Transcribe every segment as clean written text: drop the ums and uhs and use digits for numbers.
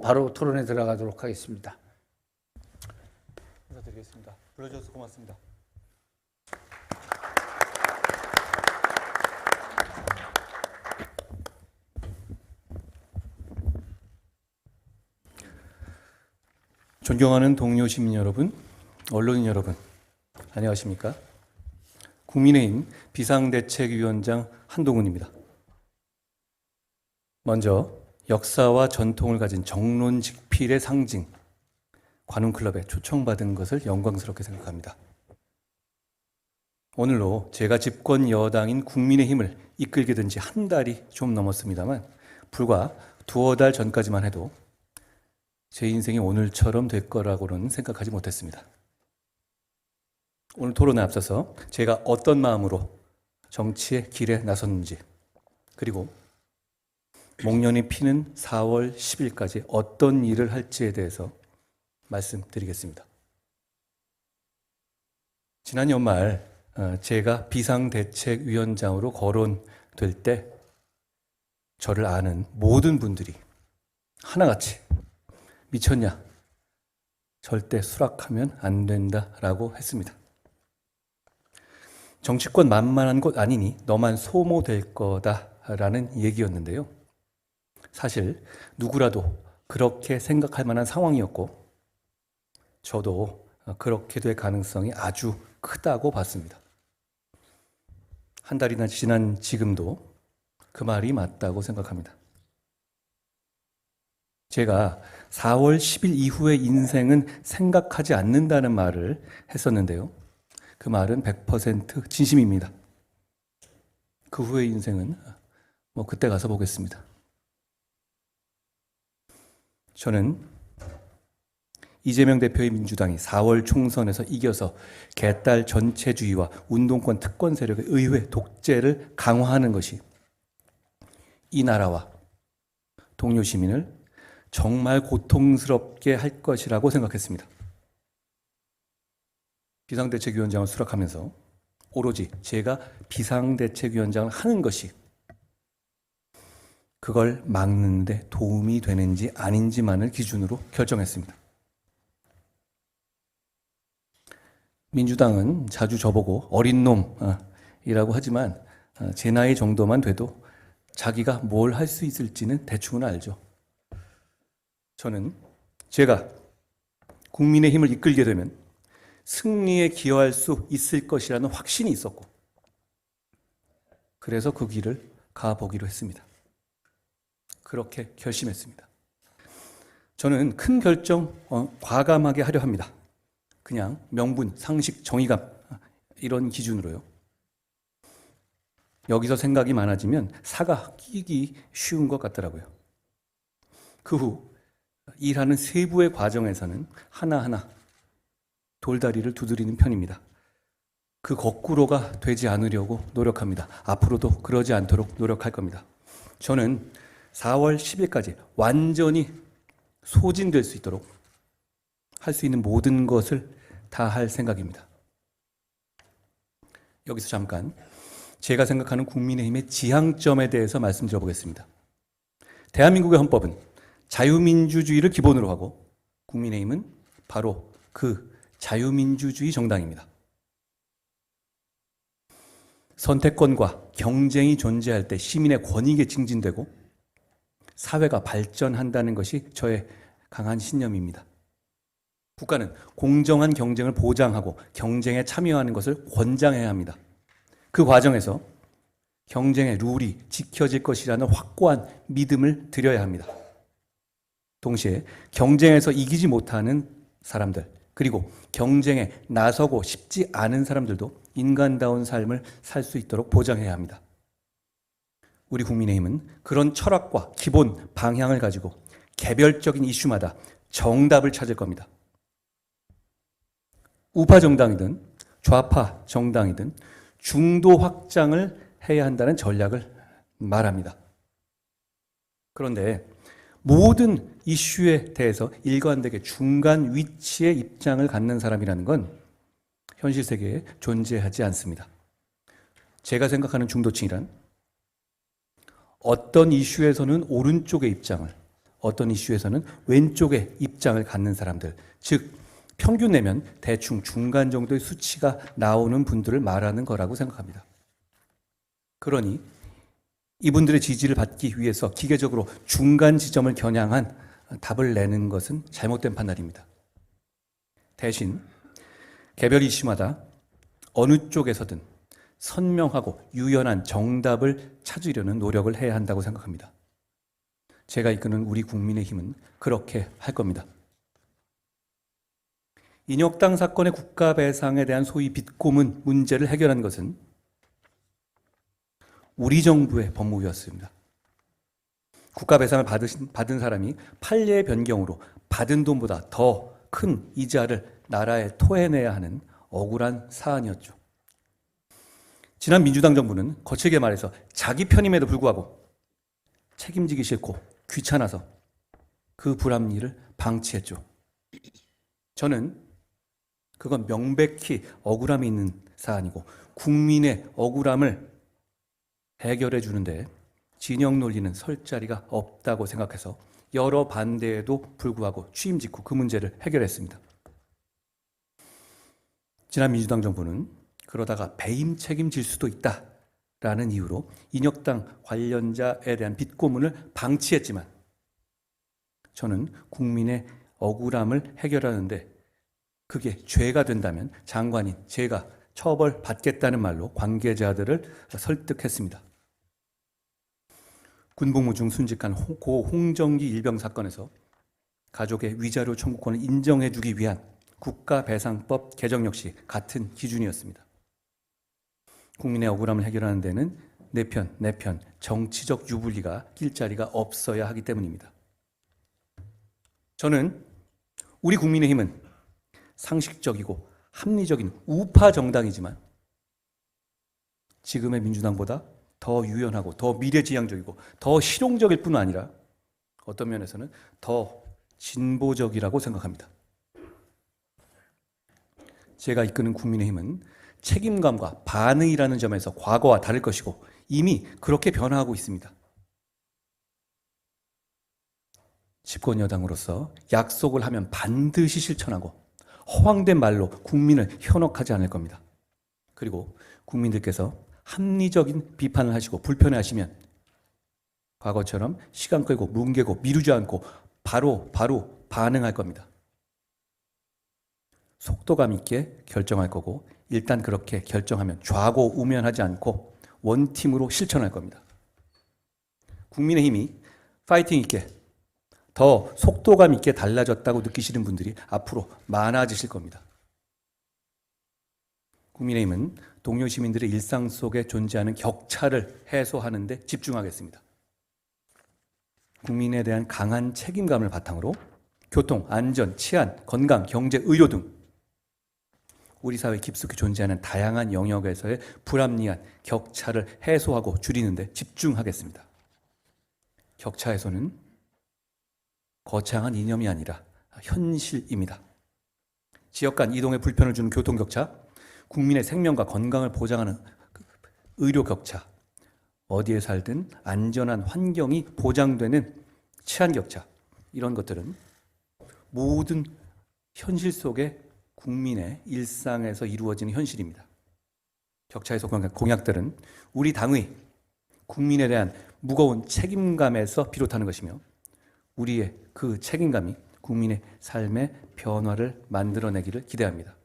바로 토론에 들어가도록 하겠습니다. 인사드리겠습니다. 불러주셔서 고맙습니다. 존경하는 동료 시민 여러분, 언론인 여러분, 안녕하십니까? 국민의힘 비상대책위원장 한동훈입니다. 먼저 역사와 전통을 가진 정론직필의 상징, 관훈클럽에 초청받은 것을 영광스럽게 생각합니다. 오늘로 제가 집권 여당인 국민의힘을 이끌게 된 지 한 달이 좀 넘었습니다만 불과 두어 달 전까지만 해도 제 인생이 오늘처럼 될 거라고는 생각하지 못했습니다. 오늘 토론에 앞서서 제가 어떤 마음으로 정치의 길에 나섰는지, 그리고 목련이 피는 4월 10일까지 어떤 일을 할지에 대해서 말씀드리겠습니다. 지난 연말 제가 비상대책위원장으로 거론될 때 저를 아는 모든 분들이 하나같이 미쳤냐? 절대 수락하면 안 된다라고 했습니다. 정치권 만만한 곳 아니니 너만 소모될 거다라는 얘기였는데요. 사실 누구라도 그렇게 생각할 만한 상황이었고 저도 그렇게 될 가능성이 아주 크다고 봤습니다. 한 달이나 지난 지금도 그 말이 맞다고 생각합니다. 제가 4월 10일 이후의 인생은 생각하지 않는다는 말을 했었는데요. 그 말은 100% 진심입니다. 그 후의 인생은 그때 가서 보겠습니다. 저는 이재명 대표의 민주당이 4월 총선에서 이겨서 개딸 전체주의와 운동권 특권 세력의 의회 독재를 강화하는 것이 이 나라와 동료 시민을 정말 고통스럽게 할 것이라고 생각했습니다. 비상대책위원장을 수락하면서 오로지 제가 비상대책위원장을 하는 것이 그걸 막는 데 도움이 되는지 아닌지만을 기준으로 결정했습니다. 민주당은 자주 저보고 어린 놈이라고 하지만 제 나이 정도만 돼도 자기가 뭘 할 수 있을지는 대충은 알죠. 저는 제가 국민의힘을 이끌게 되면 승리에 기여할 수 있을 것이라는 확신이 있었고 그래서 그 길을 가보기로 했습니다. 그렇게 결심했습니다. 저는 큰 결정 과감하게 하려 합니다. 그냥 명분, 상식, 정의감 이런 기준으로요. 여기서 생각이 많아지면 사가 끼기 쉬운 것 같더라고요. 그 후 일하는 세부의 과정에서는 하나하나 돌다리를 두드리는 편입니다. 그 거꾸로가 되지 않으려고 노력합니다. 앞으로도 그러지 않도록 노력할 겁니다. 저는 4월 10일까지 완전히 소진될 수 있도록 할 수 있는 모든 것을 다 할 생각입니다. 여기서 잠깐 제가 생각하는 국민의힘의 지향점에 대해서 말씀드려보겠습니다. 대한민국의 헌법은 자유민주주의를 기본으로 하고 국민의힘은 바로 그 자유민주주의 정당입니다. 선택권과 경쟁이 존재할 때 시민의 권익에 증진되고 사회가 발전한다는 것이 저의 강한 신념입니다. 국가는 공정한 경쟁을 보장하고 경쟁에 참여하는 것을 권장해야 합니다. 그 과정에서 경쟁의 룰이 지켜질 것이라는 확고한 믿음을 드려야 합니다. 동시에 경쟁에서 이기지 못하는 사람들, 그리고 경쟁에 나서고 싶지 않은 사람들도 인간다운 삶을 살 수 있도록 보장해야 합니다. 우리 국민의힘은 그런 철학과 기본 방향을 가지고 개별적인 이슈마다 정답을 찾을 겁니다. 우파 정당이든 좌파 정당이든 중도 확장을 해야 한다는 전략을 말합니다. 그런데 모든 이슈에 대해서 일관되게 중간 위치의 입장을 갖는 사람이라는 건 현실 세계에 존재하지 않습니다. 제가 생각하는 중도층이란 어떤 이슈에서는 오른쪽의 입장을, 어떤 이슈에서는 왼쪽의 입장을 갖는 사람들, 즉 평균 내면 대충 중간 정도의 수치가 나오는 분들을 말하는 거라고 생각합니다. 그러니 이분들의 지지를 받기 위해서 기계적으로 중간 지점을 겨냥한 답을 내는 것은 잘못된 판단입니다. 대신 개별 이슈마다 어느 쪽에서든 선명하고 유연한 정답을 찾으려는 노력을 해야 한다고 생각합니다. 제가 이끄는 우리 국민의힘은 그렇게 할 겁니다. 인혁당 사건의 국가 배상에 대한 소위 비꼬문 문제를 해결한 것은 우리 정부의 법무부였습니다. 국가 배상을 받은 사람이 판례의 변경으로 받은 돈보다 더 큰 이자를 나라에 토해내야 하는 억울한 사안이었죠. 지난 민주당 정부는 거칠게 말해서 자기 편임에도 불구하고 책임지기 싫고 귀찮아서 그 불합리를 방치했죠. 저는 그건 명백히 억울함이 있는 사안이고 국민의 억울함을 해결해 주는데 진영 논리는 설 자리가 없다고 생각해서 여러 반대에도 불구하고 취임 직후 그 문제를 해결했습니다. 지난 민주당 정부는 그러다가 배임 책임질 수도 있다라는 이유로 인혁당 관련자에 대한 비꼬문을 방치했지만 저는 국민의 억울함을 해결하는데 그게 죄가 된다면 장관인 제가 처벌받겠다는 말로 관계자들을 설득했습니다. 군복무 중 순직한 고 홍정기 일병 사건에서 가족의 위자료 청구권을 인정해주기 위한 국가배상법 개정 역시 같은 기준이었습니다. 국민의 억울함을 해결하는 데는 내 편, 정치적 유불리가 낄 자리가 없어야 하기 때문입니다. 저는 우리 국민의힘은 상식적이고 합리적인 우파 정당이지만 지금의 민주당보다 더 유연하고 더 미래지향적이고 더 실용적일 뿐 아니라 어떤 면에서는 더 진보적이라고 생각합니다. 제가 이끄는 국민의힘은 책임감과 반응이라는 점에서 과거와 다를 것이고 이미 그렇게 변화하고 있습니다. 집권 여당으로서 약속을 하면 반드시 실천하고 허황된 말로 국민을 현혹하지 않을 겁니다. 그리고 국민들께서 합리적인 비판을 하시고 불편해하시면 과거처럼 시간 끌고 뭉개고 미루지 않고 바로 반응할 겁니다. 속도감 있게 결정할 거고 일단 그렇게 결정하면 좌고우면하지 않고 원팀으로 실천할 겁니다. 국민의힘이 파이팅 있게 더 속도감 있게 달라졌다고 느끼시는 분들이 앞으로 많아지실 겁니다. 국민의힘은 동료 시민들의 일상 속에 존재하는 격차를 해소하는 데 집중하겠습니다. 국민에 대한 강한 책임감을 바탕으로 교통, 안전, 치안, 건강, 경제, 의료 등 우리 사회에 깊숙이 존재하는 다양한 영역에서의 불합리한 격차를 해소하고 줄이는 데 집중하겠습니다. 격차 해소는 거창한 이념이 아니라 현실입니다. 지역 간 이동에 불편을 주는 교통격차, 국민의 생명과 건강을 보장하는 의료 격차, 어디에 살든 안전한 환경이 보장되는 치안 격차, 이런 것들은 모든 현실 속에 국민의 일상에서 이루어지는 현실입니다. 격차 해소 공약들은 우리 당의 국민에 대한 무거운 책임감에서 비롯하는 것이며 우리의 그 책임감이 국민의 삶의 변화를 만들어내기를 기대합니다.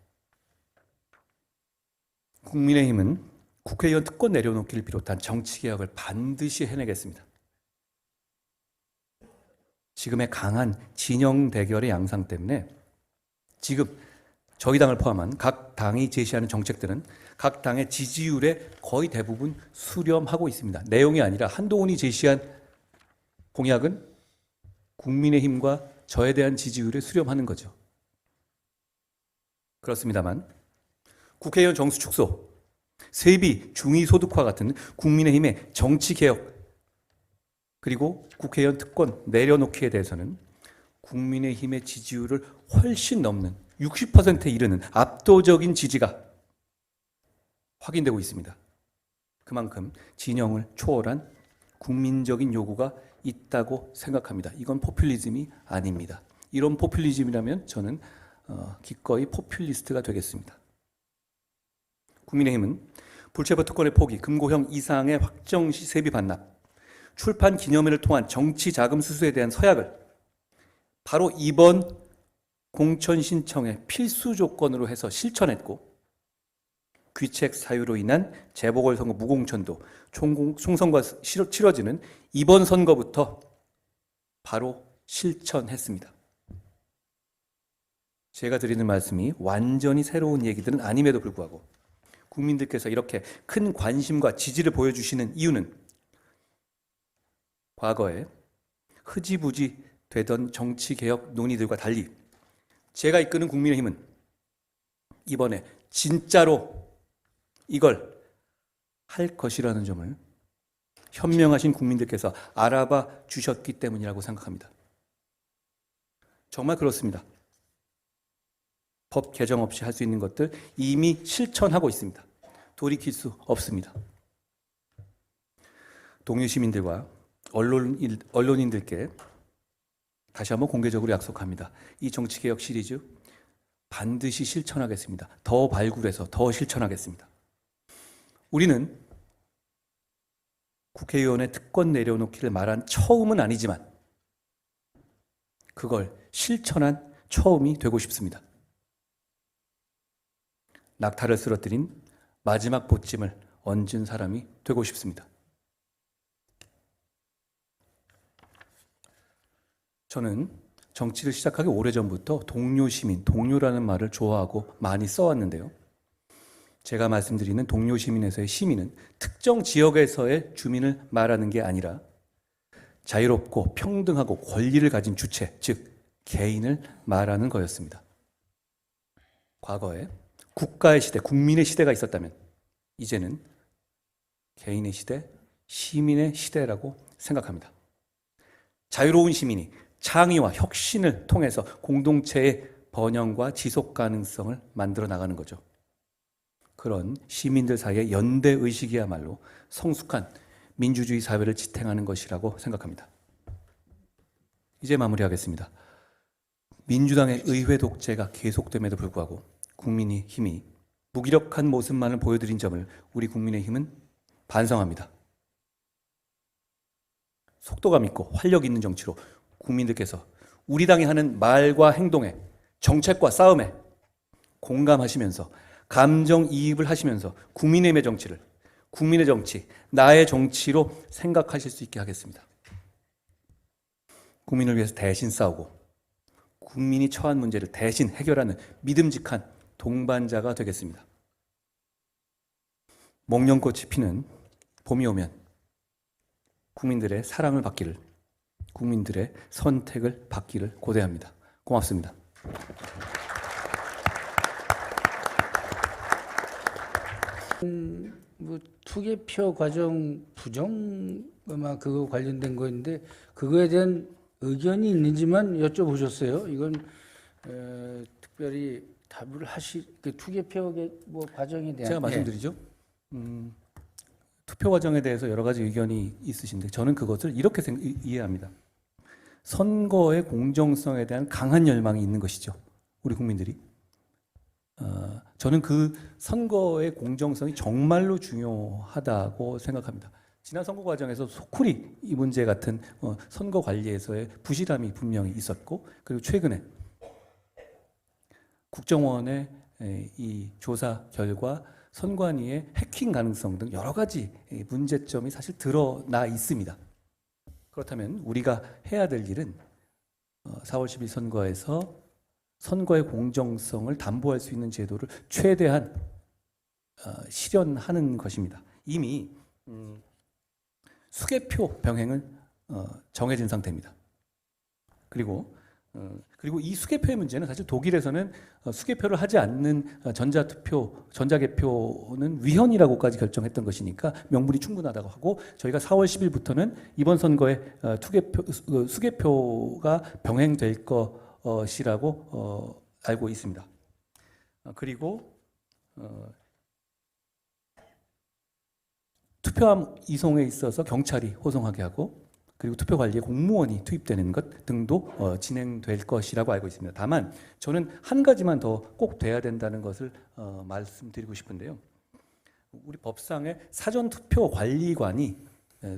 국민의힘은 국회의원 특권 내려놓기를 비롯한 정치개혁을 반드시 해내겠습니다. 지금의 강한 진영 대결의 양상 때문에 지금 저희 당을 포함한 각 당이 제시하는 정책들은 각 당의 지지율에 거의 대부분 수렴하고 있습니다. 내용이 아니라 한동훈이 제시한 공약은 국민의힘과 저에 대한 지지율에 수렴하는 거죠. 그렇습니다만 국회의원 정수 축소, 세비 중위소득화 같은 국민의힘의 정치개혁 그리고 국회의원 특권 내려놓기에 대해서는 국민의힘의 지지율을 훨씬 넘는 60%에 이르는 압도적인 지지가 확인되고 있습니다. 그만큼 진영을 초월한 국민적인 요구가 있다고 생각합니다. 이건 포퓰리즘이 아닙니다. 이런 포퓰리즘이라면 저는 기꺼이 포퓰리스트가 되겠습니다. 국민의힘은 불체포 특권의 포기, 금고형 이상의 확정시 세비 반납, 출판 기념회를 통한 정치 자금 수수에 대한 서약을 바로 이번 공천 신청의 필수 조건으로 해서 실천했고, 귀책 사유로 인한 재보궐선거 무공천도 총선과 치러지는 이번 선거부터 바로 실천했습니다. 제가 드리는 말씀이 완전히 새로운 얘기들은 아님에도 불구하고 국민들께서 이렇게 큰 관심과 지지를 보여주시는 이유는 과거에 흐지부지 되던 정치개혁 논의들과 달리 제가 이끄는 국민의힘은 이번에 진짜로 이걸 할 것이라는 점을 현명하신 국민들께서 알아봐 주셨기 때문이라고 생각합니다. 정말 그렇습니다. 법 개정 없이 할 수 있는 것들 이미 실천하고 있습니다. 돌이킬 수 없습니다. 동료 시민들과 언론인들께 다시 한번 공개적으로 약속합니다. 이 정치개혁 시리즈 반드시 실천하겠습니다. 더 발굴해서 더 실천하겠습니다. 우리는 국회의원의 특권 내려놓기를 말한 처음은 아니지만 그걸 실천한 처음이 되고 싶습니다. 낙타를 쓰러뜨린 마지막 보찜을 얹은 사람이 되고 싶습니다. 저는 정치를 시작하기 오래전부터 동료 시민, 동료라는 말을 좋아하고 많이 써왔는데요. 제가 말씀드리는 동료 시민에서의 시민은 특정 지역에서의 주민을 말하는 게 아니라 자유롭고 평등하고 권리를 가진 주체, 즉 개인을 말하는 거였습니다. 과거에 국가의 시대, 국민의 시대가 있었다면 이제는 개인의 시대, 시민의 시대라고 생각합니다. 자유로운 시민이 창의와 혁신을 통해서 공동체의 번영과 지속 가능성을 만들어 나가는 거죠. 그런 시민들 사이의 연대의식이야말로 성숙한 민주주의 사회를 지탱하는 것이라고 생각합니다. 이제 마무리하겠습니다. 민주당의 의회 독재가 계속됨에도 불구하고 국민의힘이 무기력한 모습만을 보여드린 점을 우리 국민의힘은 반성합니다. 속도감 있고 활력 있는 정치로 국민들께서 우리 당이 하는 말과 행동에, 정책과 싸움에 공감하시면서 감정이입을 하시면서 국민의힘의 정치를 국민의 정치, 나의 정치로 생각하실 수 있게 하겠습니다. 국민을 위해서 대신 싸우고 국민이 처한 문제를 대신 해결하는 믿음직한 동반자가 되겠습니다. 목련꽃이 피는 봄이 오면 국민들의 사랑을 받기를, 국민들의 선택을 받기를 고대합니다. 고맙습니다. 투개표 과정 부정 아마 그거 관련된 거인데 그거에 대한 의견이 있는지만 여쭤보셨어요. 이건 특별히 답을 그 투개표 뭐 과정에 대한 제가 말씀드리죠. 투표 과정에 대해서 여러 가지 의견이 있으신데 저는 그것을 이렇게 이해합니다. 선거의 공정성에 대한 강한 열망이 있는 것이죠. 우리 국민들이. 저는 그 선거의 공정성이 정말로 중요하다고 생각합니다. 지난 선거 과정에서 소쿠리 이 문제 같은 선거 관리에서의 부실함이 분명히 있었고, 그리고 최근에 국정원의 이 조사 결과 선관위의 해킹 가능성 등 여러 가지 문제점이 사실 드러나 있습니다. 그렇다면 우리가 해야 될 일은 4월 10일 선거에서 선거의 공정성을 담보할 수 있는 제도를 최대한 실현하는 것입니다. 이미 수개표 병행은 정해진 상태입니다. 그리고 이 수개표의 문제는 사실 독일에서는 수개표를 하지 않는 전자개표는 위헌이라고까지 결정했던 것이니까 명분이 충분하다고 하고, 저희가 4월 10일부터는 이번 선거에 수개표가 병행될 것이라고 알고 있습니다. 그리고 투표함 이송에 있어서 경찰이 호송하게 하고, 그리고 투표 관리에 공무원이 투입되는 것 등도 진행될 것이라고 알고 있습니다. 다만 저는 한 가지만 더 꼭 돼야 된다는 것을 말씀드리고 싶은데요. 우리 법상에 사전 투표 관리관이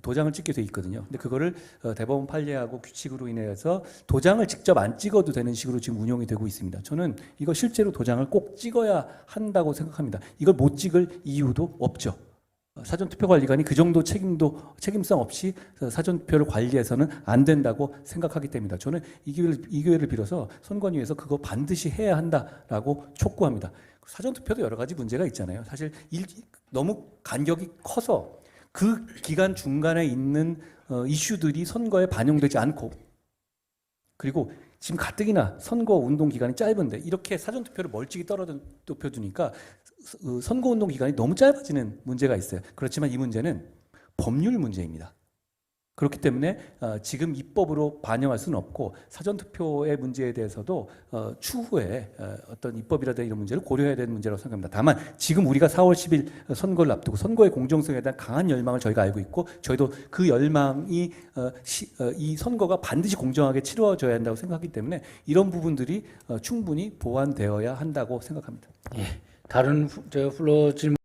도장을 찍게 돼 있거든요. 근데 그거를 대법원 판례하고 규칙으로 인해서 도장을 직접 안 찍어도 되는 식으로 지금 운영이 되고 있습니다. 저는 이거 실제로 도장을 꼭 찍어야 한다고 생각합니다. 이걸 못 찍을 이유도 없죠. 사전투표관리관이 그 정도 책임성 없이 사전투표를 관리해서는 안 된다고 생각하기 때문이다. 저는 이 기회를 빌어서 선관위에서 그거 반드시 해야 한다라고 촉구합니다. 사전투표도 여러 가지 문제가 있잖아요. 사실 너무 간격이 커서 그 기간 중간에 있는 이슈들이 선거에 반영되지 않고, 그리고 지금 가뜩이나 선거 운동 기간이 짧은데 이렇게 사전투표를 멀찍이 떨어뜨려두니까 선거운동 기간이 너무 짧아지는 문제가 있어요. 그렇지만 이 문제는 법률 문제입니다. 그렇기 때문에 지금 입법으로 반영할 수는 없고, 사전투표의 문제에 대해서도 추후에 어떤 입법이라든가 이런 문제를 고려해야 되는 문제라고 생각합니다. 다만 지금 우리가 4월 10일 선거를 앞두고 선거의 공정성에 대한 강한 열망을 저희가 알고 있고, 저희도 그 열망이 이 선거가 반드시 공정하게 치러져야 한다고 생각하기 때문에 이런 부분들이 충분히 보완되어야 한다고 생각합니다. 다른 제가 플로 질문